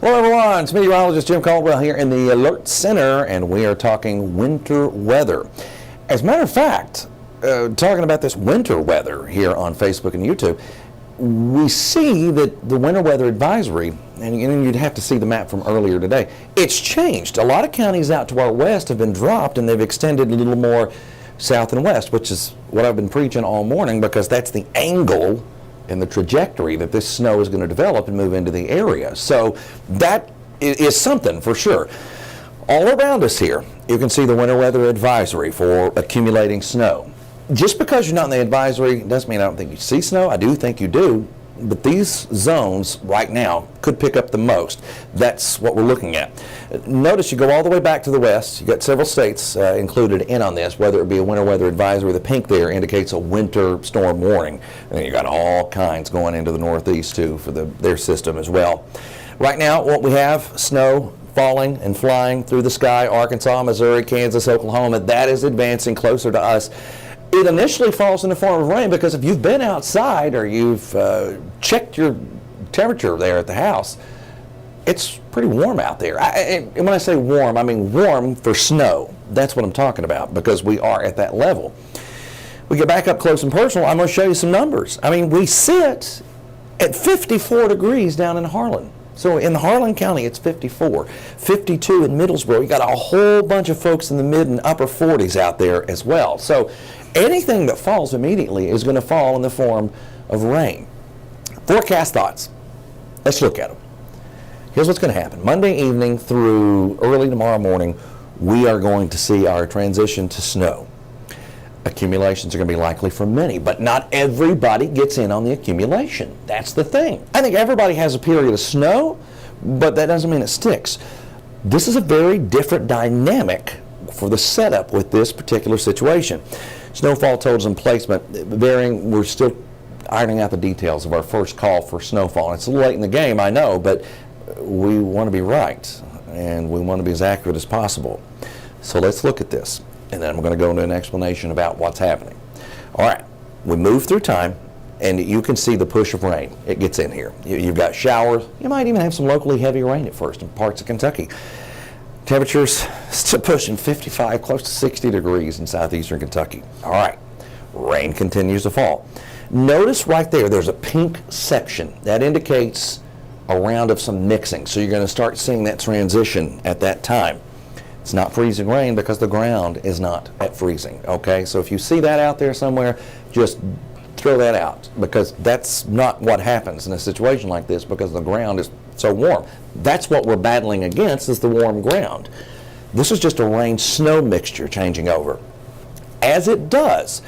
Hello everyone, it's Meteorologist Jim Caldwell here in the Alert Center, and we are talking winter weather. As a matter of fact, talking about this winter weather here on Facebook and YouTube, we see that the winter weather advisory, and you'd have to see the map from earlier today, it's changed. A lot of counties out to our west have been dropped, and they've extended a little more south and west, which is what I've been preaching all morning, because that's the angle and the trajectory that this snow is going to develop and move into the area. So that is something for sure. All around us here, you can see the winter weather advisory for accumulating snow. Just because you're not in the advisory doesn't mean I don't think you see snow. I do think you do. But these zones right now could pick up the most. That's what we're looking at. Notice you go all the way back to the west. You've got several states included in on this, whether it be a winter weather advisory. The pink there indicates a winter storm warning. And then you've got all kinds going into the northeast too for their system as well. Right now, what we have, snow falling and flying through the sky, Arkansas, Missouri, Kansas, Oklahoma. That is advancing closer to us. It initially falls in the form of rain because if you've been outside or you've checked your temperature there at the house, it's pretty warm out there. And when I say warm, I mean warm for snow. That's what I'm talking about, because we are at that level. We get back up close and personal. I'm going to show you some numbers. I mean, we sit at 54 degrees down in Harlan. So in Harlan County, it's 54. 52 in Middlesboro. You got a whole bunch of folks in the mid and upper 40s out there as well. So anything that falls immediately is going to fall in the form of rain. Forecast thoughts. Let's look at them. Here's what's going to happen. Monday evening through early tomorrow morning, we are going to see our transition to snow. Accumulations are going to be likely for many, but not everybody gets in on the accumulation. That's the thing. I think everybody has a period of snow, but that doesn't mean it sticks. This is a very different dynamic for the setup with this particular situation. Snowfall totals and placement varying. We're still ironing out the details of our first call for snowfall. It's a little late in the game, I know, but we want to be right, and we want to be as accurate as possible. So let's look at this, and then I'm going to go into an explanation about what's happening. All right, we move through time, and you can see the push of rain. It gets in here. You've got showers. You might even have some locally heavy rain at first in parts of Kentucky. Temperatures still pushing 55, close to 60 degrees in southeastern Kentucky. All right, rain continues to fall. Notice right there, there's a pink section. That indicates a round of some mixing. So you're going to start seeing that transition at that time. It's not freezing rain because the ground is not at freezing, okay? So if you see that out there somewhere, just throw that out, because that's not what happens in a situation like this, because the ground is so warm. That's what we're battling against, is the warm ground. This is just a rain-snow mixture changing over. As it does,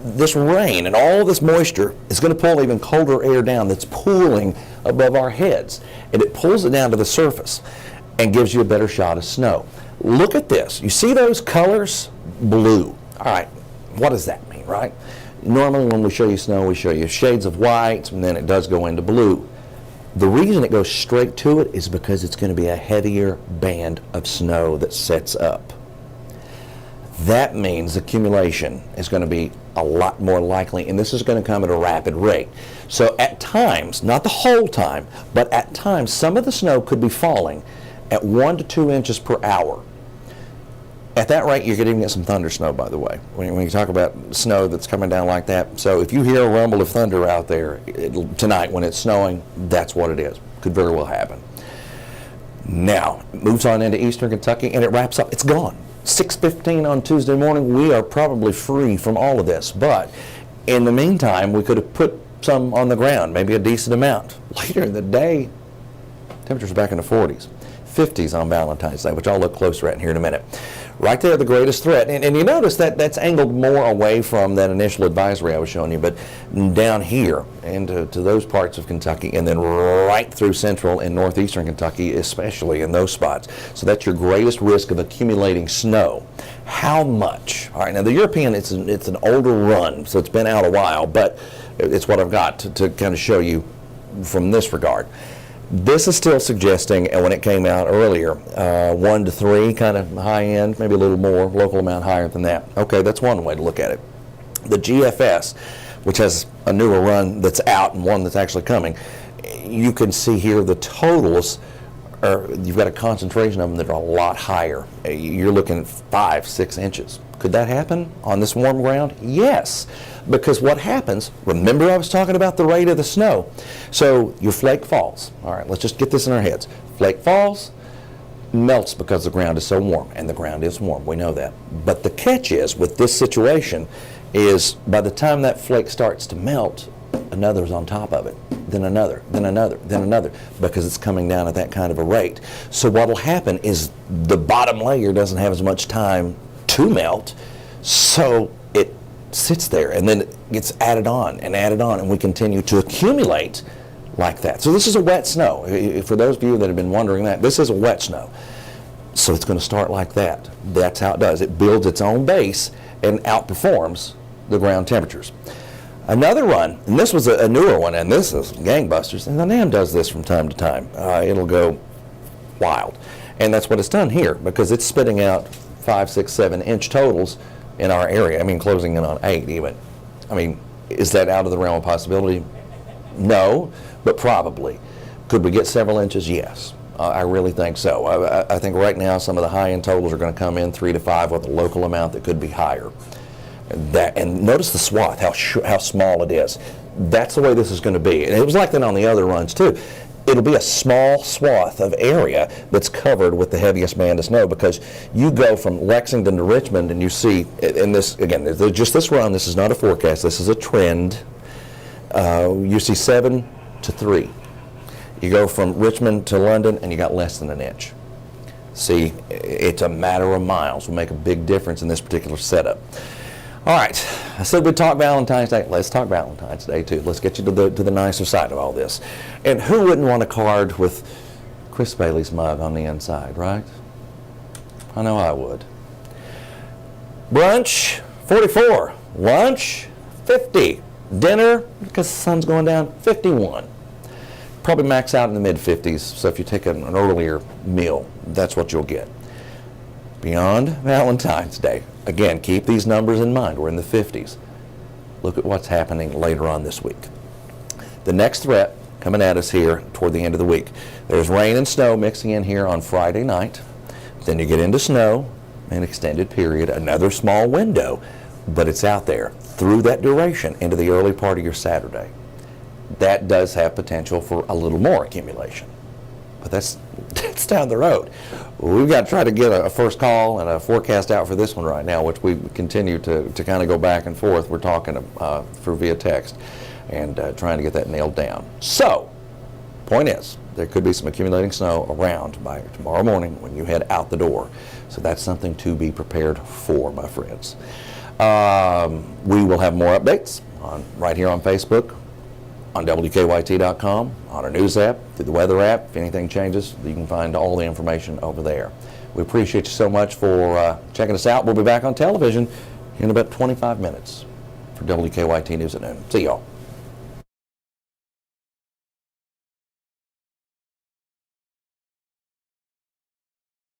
this rain and all this moisture is going to pull even colder air down that's pooling above our heads, and it pulls it down to the surface and gives you a better shot of snow. Look at this. You see those colors? Blue. All right, what does that mean, right? Normally when we show you snow, we show you shades of white, and then it does go into blue. The reason it goes straight to it is because it's going to be a heavier band of snow that sets up. That means accumulation is going to be a lot more likely, and this is going to come at a rapid rate. So at times, not the whole time, but at times, some of the snow could be falling at 1 to 2 inches per hour. At that rate, you could even get some thunder snow, by the way, when you talk about snow that's coming down like that. So if you hear a rumble of thunder out there tonight when it's snowing, that's what it is. Could very well happen. Now, it moves on into eastern Kentucky, and it wraps up. It's gone. 6:15 on Tuesday morning, we are probably free from all of this. But in the meantime, we could have put some on the ground, maybe a decent amount. Later in the day, temperatures back in the 40s. 50s on Valentine's Day, which I'll look closer at here in a minute. Right there, the greatest threat. And you notice that that's angled more away from that initial advisory I was showing you, but down here into those parts of Kentucky, and then right through central and northeastern Kentucky, especially in those spots. So that's your greatest risk of accumulating snow. How much? All right, now the European, it's an older run, so it's been out a while, but it's what I've got to kind of show you from this regard. This is still suggesting, and when it came out earlier, 1 to 3 kind of high end, maybe a little more, local amount higher than that. Okay, that's one way to look at it. The GFS, which has a newer run that's out and one that's actually coming, you can see here the totals you've got a concentration of them that are a lot higher. You're looking at 5-6 inches. Could that happen on this warm ground? Yes, because what happens, remember I was talking about the rate of the snow. So your flake falls. All right, let's just get this in our heads. Flake falls, melts because the ground is so warm, and the ground is warm, we know that. But the catch is, with this situation, is by the time that flake starts to melt, another's on top of it, then another, then another, then another, because it's coming down at that kind of a rate. So what will happen is the bottom layer doesn't have as much time to melt, so it sits there, and then it gets added on, and we continue to accumulate like that. So this is a wet snow. For those of you that have been wondering that, this is a wet snow. So it's going to start like that. That's how it does. It builds its own base and outperforms the ground temperatures. Another run, and this was a newer one, and this is gangbusters, and the NAM does this from time to time. It'll go wild. And that's what it's done here, because it's spitting out 5, 6, 7 inch totals in our area. I mean, closing in on 8 even. I mean, is that out of the realm of possibility? No, but probably. Could we get several inches? Yes. I really think so. I think right now some of the high-end totals are going to come in 3 to 5 with a local amount that could be higher. And notice the swath, how small it is. That's the way this is going to be. And it was like that on the other runs too. It'll be a small swath of area that's covered with the heaviest band of snow, because you go from Lexington to Richmond and you see, in this, again, just this run, this is not a forecast, this is a trend. You see 7 to 3. You go from Richmond to London and you got less than an inch. See, it's a matter of miles. Will make a big difference in this particular setup. All right, I said we'd talk Valentine's Day. Let's talk Valentine's Day too. Let's get you to the nicer side of all this. And who wouldn't want a card with Chris Bailey's mug on the inside, right? I know I would. Brunch, 44. Lunch, 50. Dinner, because the sun's going down, 51. Probably max out in the mid-50s, so if you take an earlier meal, that's what you'll get. Beyond Valentine's Day, again, keep these numbers in mind. We're in the 50s. Look at what's happening later on this week. The next threat coming at us here toward the end of the week. There's rain and snow mixing in here on Friday night. Then you get into snow, an extended period, another small window, but it's out there through that duration into the early part of your Saturday. That does have potential for a little more accumulation, but that's down the road. We've got to try to get a first call and a forecast out for this one right now, which we continue to kind of go back and forth. We're talking through via text and trying to get that nailed down. So, point is, there could be some accumulating snow around by tomorrow morning when you head out the door. So that's something to be prepared for, my friends. We will have more updates right here on Facebook, on WKYT.com, on our news app, through the weather app. If anything changes, you can find all the information over there. We appreciate you so much for checking us out. We'll be back on television in about 25 minutes for WKYT News at noon. See y'all.